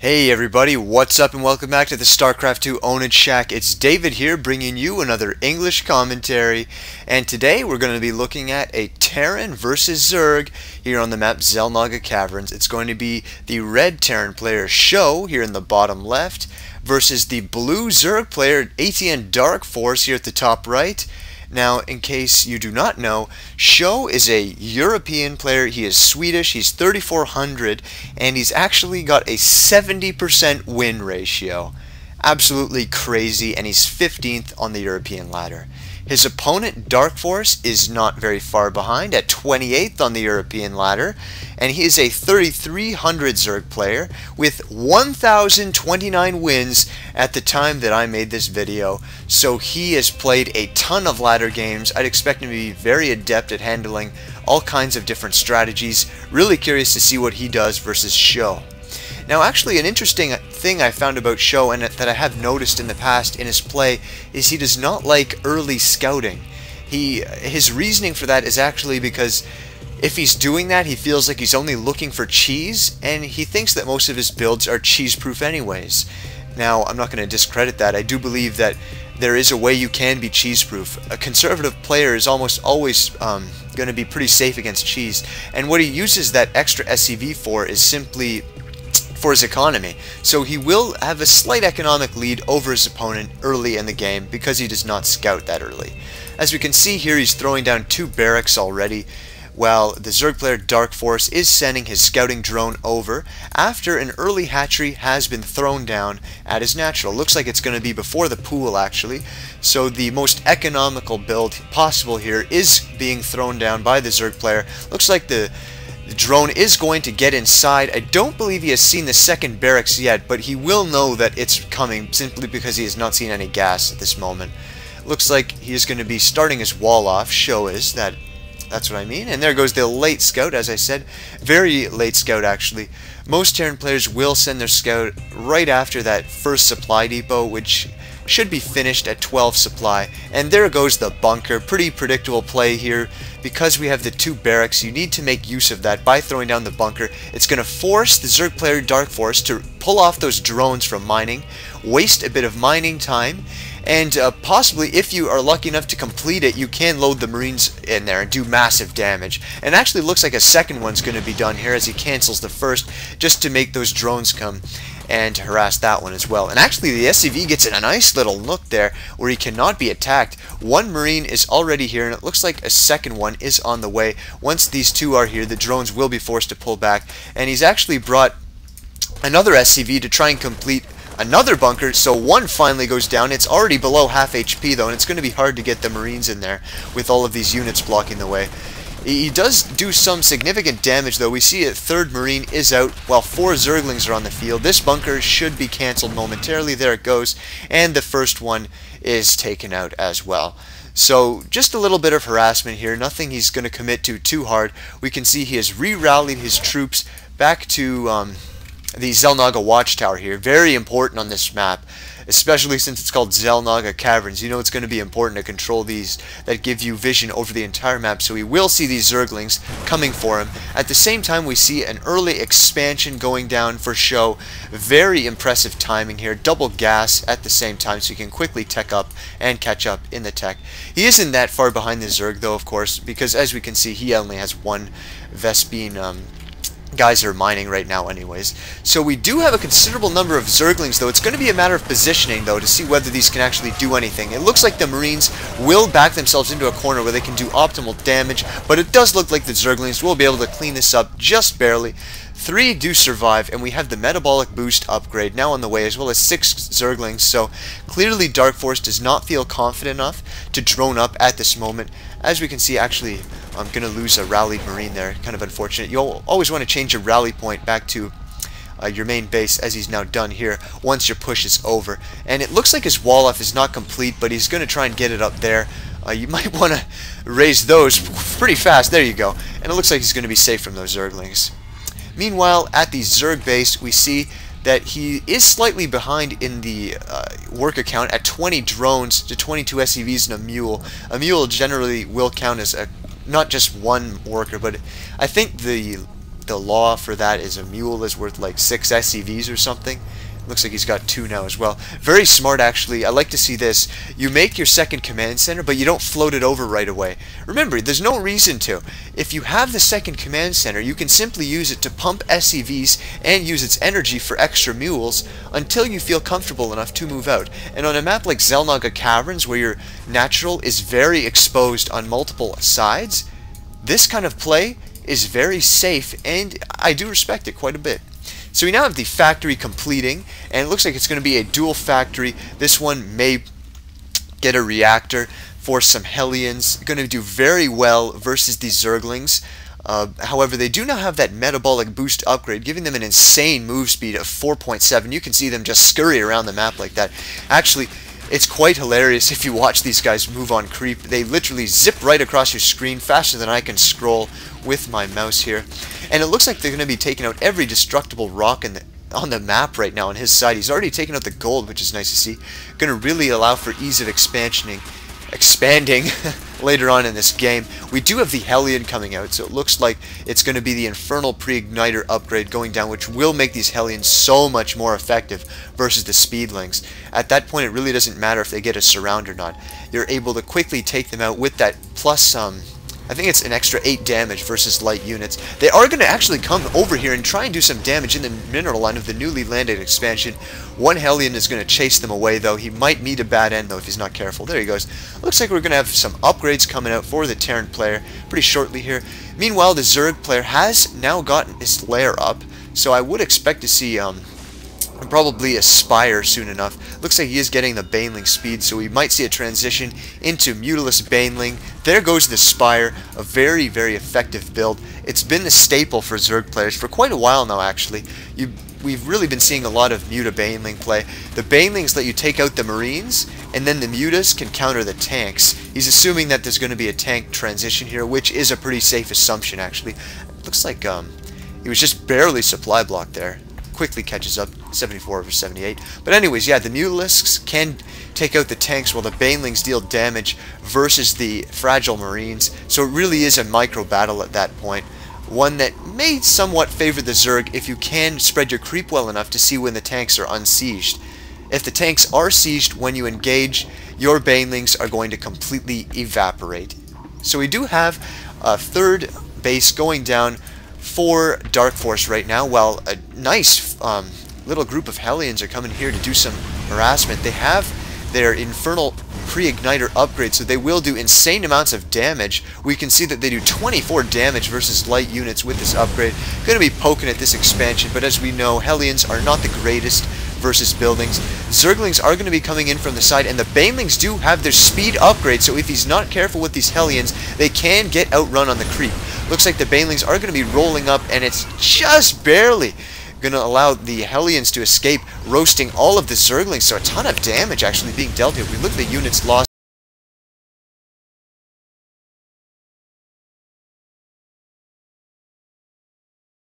Hey everybody, what's up and welcome back to the Starcraft 2 Ownage Shack. It's David here bringing you another English commentary, and today we're going to be looking at a Terran versus Zerg here on the map Xel'Naga Caverns. It's going to be the red Terran player SjoW here in the bottom left versus the blue Zerg player aTnDarKFoRcE here at the top right. Now, in case you do not know, SjoW is a European player. He is Swedish, he's 3,400, and he's actually got a 70% win ratio. Absolutely crazy, and he's 15th on the European ladder. His opponent, darkFoRcE, is not very far behind at 28th on the European ladder, and he is a 3,300 Zerg player with 1,029 wins at the time that I made this video. So he has played a ton of ladder games. I'd expect him to be very adept at handling all kinds of different strategies. Really curious to see what he does versus SjoW. Now, actually, an interesting thing I found about SjoW and that I have noticed in the past in his play is he does not like early scouting. His reasoning for that is actually because if he's doing that, he feels like he's only looking for cheese, and he thinks that most of his builds are cheese-proof anyways. Now, I'm not going to discredit that. I do believe that there is a way you can be cheese-proof. A conservative player is almost always going to be pretty safe against cheese, and what he uses that extra SCV for is simply for his economy. So he will have a slight economic lead over his opponent early in the game because he does not scout that early. As we can see here, he's throwing down 2 barracks already, while the Zerg player darkFoRcE is sending his scouting drone over after an early hatchery has been thrown down at his natural. Looks like it's going to be before the pool, actually. So the most economical build possible here is being thrown down by the Zerg player. Looks like the drone is going to get inside. I don't believe he has seen the second barracks yet, but he will know that it's coming simply because he has not seen any gas at this moment. Looks like he is going to be starting his wall off. SjoW is. That's what I mean. And there goes the late scout, as I said. Very late scout, actually. Most Terran players will send their scout right after that first supply depot, which should be finished at 12 supply. And there goes the bunker. Pretty predictable play here. Because we have the 2 barracks, you need to make use of that by throwing down the bunker. It's going to force the Zerg player darkFoRcE to pull off those drones from mining, waste a bit of mining time, and possibly, if you are lucky enough to complete it, you can load the Marines in there and do massive damage. And actually looks like a second one's going to be done here as he cancels the first just to make those drones come and harass that one as well. And actually the SCV gets in a nice little nook there where he cannot be attacked. 1 Marine is already here, and it looks like a second one is on the way. Once these 2 are here, the drones will be forced to pull back, and he's actually brought another SCV to try and complete another bunker, so 1 finally goes down. It's already below half HP though, and it's going to be hard to get the Marines in there with all of these units blocking the way. He does do some significant damage though. We see a 3rd Marine is out while 4 Zerglings are on the field. This bunker should be cancelled momentarily. There it goes. And the first one is taken out as well. So just a little bit of harassment here. Nothing he's going to commit to too hard. We can see he has re-rallied his troops back to the Xel'Naga watchtower here. Very important on this map, especially since it's called Xel'Naga Caverns. You know it's going to be important to control these that give you vision over the entire map, so we will see these Zerglings coming for him. At the same time, we see an early expansion going down for SjoW. Very impressive timing here. Double gas at the same time, so he can quickly tech up and catch up in the tech. He isn't that far behind the Zerg, though, of course, because as we can see, he only has 1 Vespene guys are mining right now anyways. So we do have a considerable number of Zerglings though. It's going to be a matter of positioning though to see whether these can actually do anything. It looks like the Marines will back themselves into a corner where they can do optimal damage, but it does look like the Zerglings will be able to clean this up just barely. 3 do survive, and we have the metabolic boost upgrade now on the way, as well as 6 Zerglings. So clearly darkFoRcE does not feel confident enough to drone up at this moment. As we can see, actually, I'm going to lose a rallied Marine there. Kind of unfortunate. You'll always want to change your rally point back to your main base, as he's now done here, once your push is over. And it looks like his wall off is not complete, but he's going to try and get it up there. You might want to raise those pretty fast. There you go. And it looks like he's going to be safe from those Zerglings. Meanwhile, at the Zerg base, we see that he is slightly behind in the work account at 20 drones to 22 SCVs and a mule. A mule generally will count as not just 1 worker, but I think the the law for that is a mule is worth like 6 SCVs or something. Looks like he's got 2 now as well. Very smart, actually. I like to see this. You make your second command center, but you don't float it over right away. Remember, there's no reason to. If you have the second command center, you can simply use it to pump SCVs and use its energy for extra mules until you feel comfortable enough to move out. And on a map like Xel'Naga Caverns, where your natural is very exposed on multiple sides, this kind of play is very safe, and I do respect it quite a bit. So we now have the factory completing, and it looks like it's going to be a dual factory. This one may get a reactor for some Hellions. Going to do very well versus the Zerglings. However, they do now have that metabolic boost upgrade, giving them an insane move speed of 4.7. You can see them just scurry around the map like that. Actually, it's quite hilarious if you watch these guys move on creep. They literally zip right across your screen faster than I can scroll with my mouse here. And it looks like they're going to be taking out every destructible rock on the map right now on his side. He's already taken out the gold, which is nice to see. Going to really allow for ease of expanding later on in this game. We do have the Hellion coming out, so it looks like it's going to be the Infernal Pre-Igniter upgrade going down, which will make these Hellions so much more effective versus the Speedlings. At that point, it really doesn't matter if they get a surround or not. You're able to quickly take them out with that plus I think it's an extra 8 damage versus light units. They are going to actually come over here and try and do some damage in the mineral line of the newly landed expansion. One Hellion is going to chase them away, though. He might meet a bad end, though, if he's not careful. There he goes. Looks like we're going to have some upgrades coming out for the Terran player pretty shortly here. Meanwhile, the Zerg player has now gotten his lair up, so I would expect to see probably a Spire soon enough. Looks like he is getting the Baneling speed, so we might see a transition into Mutilus Baneling. There goes the Spire, a very, very effective build. It's been the staple for Zerg players for quite a while now, actually. We've really been seeing a lot of Muta Baneling play. The Banelings let you take out the Marines, and then the Mutas can counter the tanks. He's assuming that there's going to be a tank transition here, which is a pretty safe assumption, actually. Looks like he was just barely supply blocked there. Quickly catches up, 74 over 78. But anyways, yeah, the Mutalisks can take out the tanks while the Banelings deal damage versus the fragile Marines. So it really is a micro battle at that point. One that may somewhat favor the Zerg if you can spread your creep well enough to see when the tanks are unsieged. If the tanks are sieged when you engage, your Banelings are going to completely evaporate. So we do have a third base going down for aTnDarKFoRcE right now, while a nice little group of Hellions are coming here to do some harassment. They have their Infernal Pre-Igniter upgrade, so they will do insane amounts of damage. We can see that they do 24 damage versus light units with this upgrade. Going to be poking at this expansion, but as we know, Hellions are not the greatest versus buildings. Zerglings are going to be coming in from the side, and the Banelings do have their speed upgrade, so if he's not careful with these Hellions, they can get outrun on the creep. Looks like the Banelings are going to be rolling up, and it's just barely going to allow the Hellions to escape, roasting all of the Zerglings, so a ton of damage actually being dealt here. We look at the units lost.